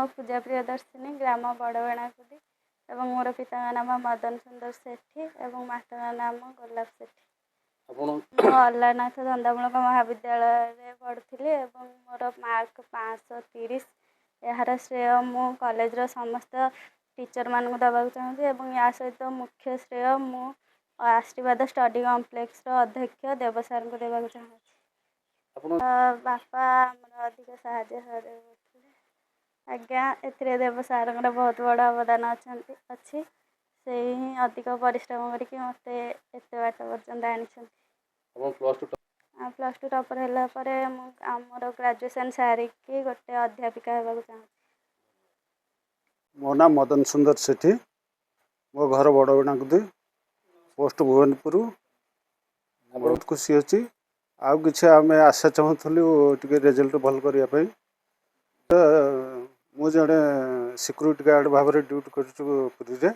नाम पूजा प्रियदर्शिनी ग्राम बड़बेणाकुदी एवं मोर पिता नाम मदन सुंदर सेठी एवं माता नाम गोलाप सेठी। अल्लानाथ दंडामूलक महाविद्यालय पढ़ुली मोर मार्क 530। यार श्रेय मु कॉलेज समस्त टीचर मानक दबाक चाहूँगी या सहित मुख्य श्रेय मु आशीर्वाद स्टडी कॉम्प्लेक्स अध्यक्ष देव सार को देवाक चाहूँगी। बापा आमर अधिक साहय आज्ञा ए देव सार बहुत बड़ अवदान अच्छी से ही अधिक परिश्रम करके मत एत बाट पर्यटन आनी। प्लस टू टपर है आमर ग्रेजुएशन सारिकी गोटे अध्यापिका होगा चाहूँ। मो नाम मदन सुंदर सेठी मो घर बड़बेणाकुदी पोस्ट भुवनपुर। बहुत खुशी अच्छी आउ कि आम आशा चाहूँ टे रिजल्ट भल करने मु जड़े सिक्यूरीटी गार्ड भाव में ड्यूटी करी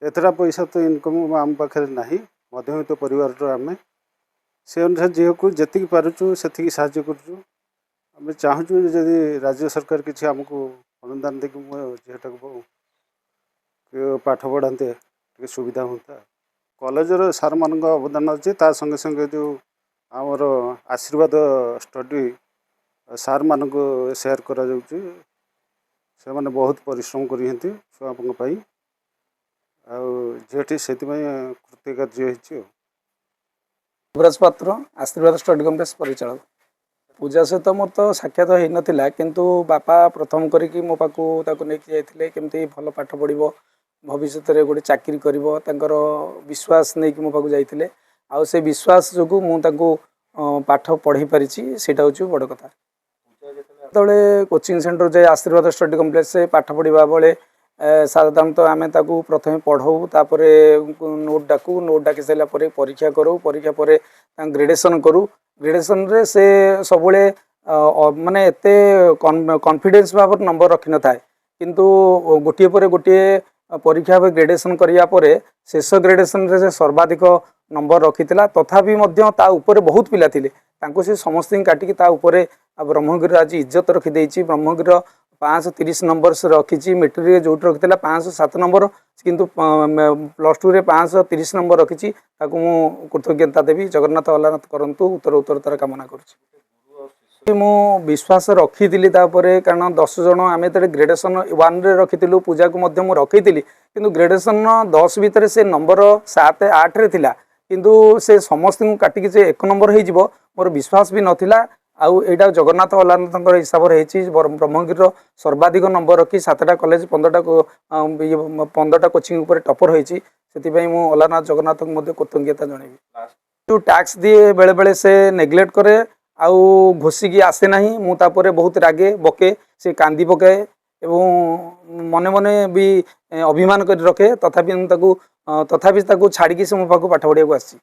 एतटा पैसा तो इनकम आम पाखे ना मध्यवित्त परिवार आम से अनुसार झील को जी पार्चु से साहय करें चाहूँ जदि राज्य सरकार किसी आमको अनुदान देखिए मो झीटा को पाठ पढ़ाते सुविधा होता। कॉलेजर सार मान अवदान अच्छे संगे संगे जो आमर आशीर्वाद स्टडी सार मान सेयार करा से मैंने बहुत परिश्रम करी छुआपाई झीटी से कृतकार्य युवराज पात्र आशीर्वाद स्टडी कॉम्प्लेक्स परिचालक। पूजा सहित मोर तो साक्षात हो नाला किंतु बापा प्रथम करी मो पाक नहीं जाते केमती भल पाठ पढ़ो भविष्य में गोटे चाकरी कर विश्वास नहीं कि मो पाक जाते आ से विश्वास जो मुझे पाठ पढ़ी पारी से बड़ कथा। जो कोचिंग सेंटर जाए आशीर्वाद स्टडी कॉम्प्लेक्स से पाठ पढ़ा बेले साधारणतः आम प्रथम पढ़ाऊ तापर नोट डाकू नोट डाकी सारा परीक्षा करूँ परीक्षा पर ग्रेडेसन करूँ ग्रेडेसन रे से सब माने एते कॉन्फिडेंस भाव नंबर रखी न थाए किंतु गोटे पर गोटे परीक्षा ग्रेडेसन करिया परे शेष ग्रेडेसन रे से सर्वाधिक नंबर रखीला तथापि बहुत पिला थिले तांको से समस्त काटिकी ब्रह्मगिरी आज इज्जत रखीदे ब्रह्मगिरी 530 नंबर से रखी मेट्रिक जो रखी 507 नंबर किंतु प्लस टू रे 530 नंबर रखी कृतज्ञता देवी जगन्नाथ अल्लानाथ करंतु उत्तर उत्तर तार कामना कर मु विश्वास रखी कारण 10 जन आम ग्रेडेसन 1 रे रखी पूजा को रखी किंतु ग्रेडेसन 10 भितर से नंबर 7 8 रे थिला किंतु से समस्त काटिकी जे 1 नंबर हो मोर विश्वास भी नाला आउ एटा जगन्नाथ अल्लानाथ हिसाब से ब्रह्मगिरी सर्वाधिक नंबर रखी 7टा कॉलेज 15टा कोचिंग उपर टपर होती से मु अल्लानाथ जगन्नाथ कृतज्ञता जनइबी। जो टैक्स दिए बेले बेले से नेग्लेक्ट करे आउ घोषिकी आसे ना मुझे बहुत रागे बके से कांदी पकाए एवं मने मने भी अभिमान कर रखे तथापि छाड़ी से मो पाख पाठ पढ़ा आसी।